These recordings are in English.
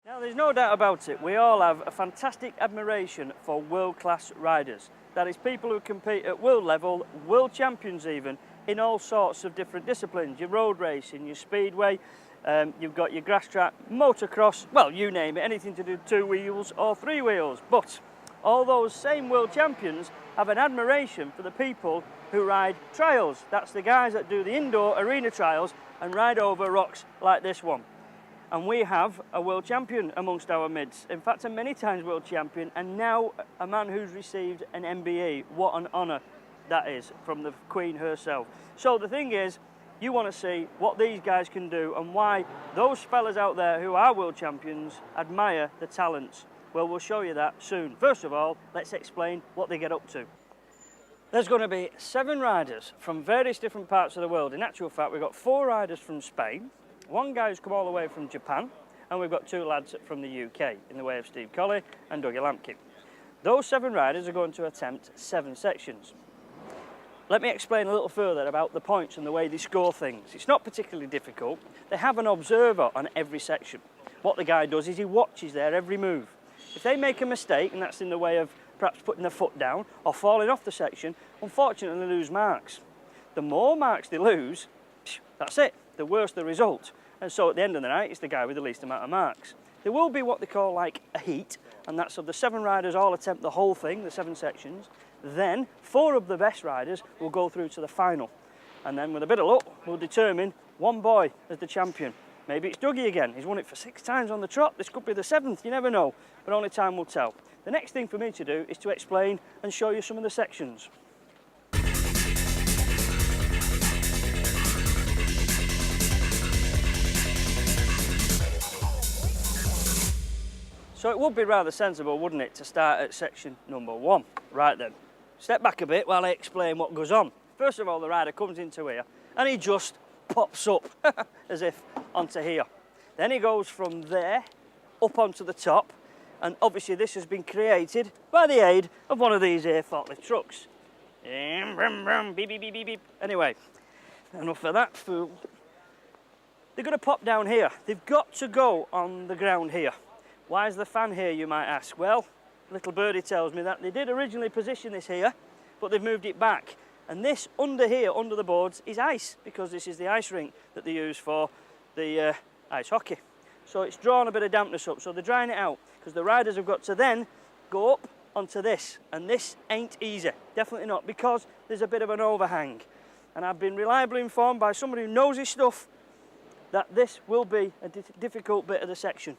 Now, there's no doubt about it, we all have a fantastic admiration for world-class riders. That is, people who compete at world level, world champions even, in all sorts of different disciplines. Your road racing, your speedway, you've got your grass track, motocross, well, you name it, anything to do with 2 wheels or 3 wheels. But all those same world champions have an admiration for the people who ride trials. That's the guys that do the indoor arena trials and ride over rocks like this one. And we have a world champion amongst our midst. In fact, a many times world champion, and now a man who's received an MBE. What an honour that is from the Queen herself. So the thing is, you want to see what these guys can do and why those fellas out there who are world champions admire the talents. Well, we'll show you that soon. First of all, let's explain what they get up to. There's going to be 7 riders from various different parts of the world. In actual fact, we've got 4 riders from Spain, 1 guy who's come all the way from Japan, and we've got 2 lads from the UK in the way of Steve Colley and Dougie Lampkin. Those 7 riders are going to attempt 7 sections. Let me explain a little further about the points and the way they score things. It's not particularly difficult. They have an observer on every section. What the guy does is he watches their every move. If they make a mistake, and that's in the way of perhaps putting their foot down or falling off the section, unfortunately they lose marks. The more marks they lose, that's it, the worse the result. And so at the end of the night, it's the guy with the least amount of marks. There will be what they call like a heat, and that's of the 7 riders all attempt the whole thing, the 7 sections. Then 4 of the best riders will go through to the final. And then with a bit of luck, we'll determine 1 boy as the champion. Maybe it's Dougie again. He's won it for 6 times on the trot. This could be the 7th, you never know. But only time will tell. The next thing for me to do is to explain and show you some of the sections. So it would be rather sensible, wouldn't it, to start at section number 1. Right then, step back a bit while I explain what goes on. First of all, the rider comes into here and he just pops up as if onto here. Then he goes from there up onto the top, and obviously this has been created by the aid of one of these here forklift trucks. Beep, beep, beep, beep, beep. Anyway, enough of that fool. They're going to pop down here. They've got to go on the ground here. Why is the fan here, you might ask? Well, little birdie tells me that they did originally position this here, but they've moved it back. And this under here, under the boards, is ice, because this is the ice rink that they use for the ice hockey. So it's drawn a bit of dampness up, so they're drying it out, because the riders have got to then go up onto this, and this ain't easy, definitely not, because there's a bit of an overhang. And I've been reliably informed by somebody who knows his stuff that this will be a difficult bit of the section.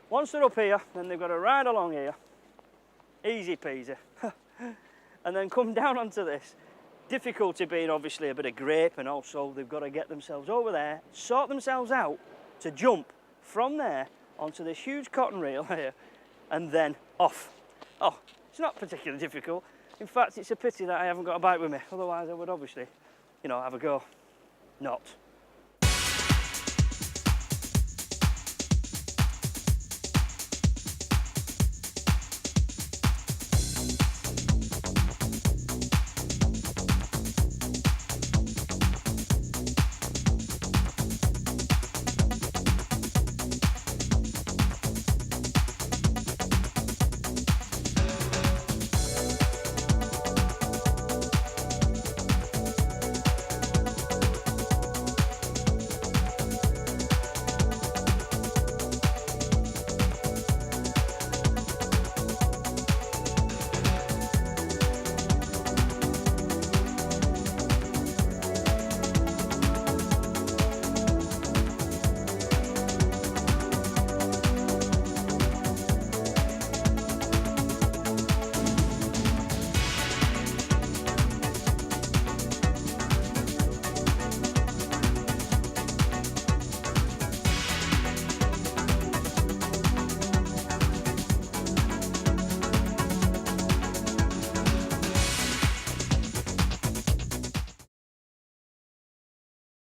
Once they're up here, then they've got to ride along here, easy peasy, and then come down onto this. Difficulty being obviously a bit of grape, and also they've got to get themselves over there, sort themselves out to jump from there onto this huge cotton reel here, and then off. Oh, it's not particularly difficult. In fact, it's a pity that I haven't got a bike with me, otherwise I would obviously, you know, have a go. Not.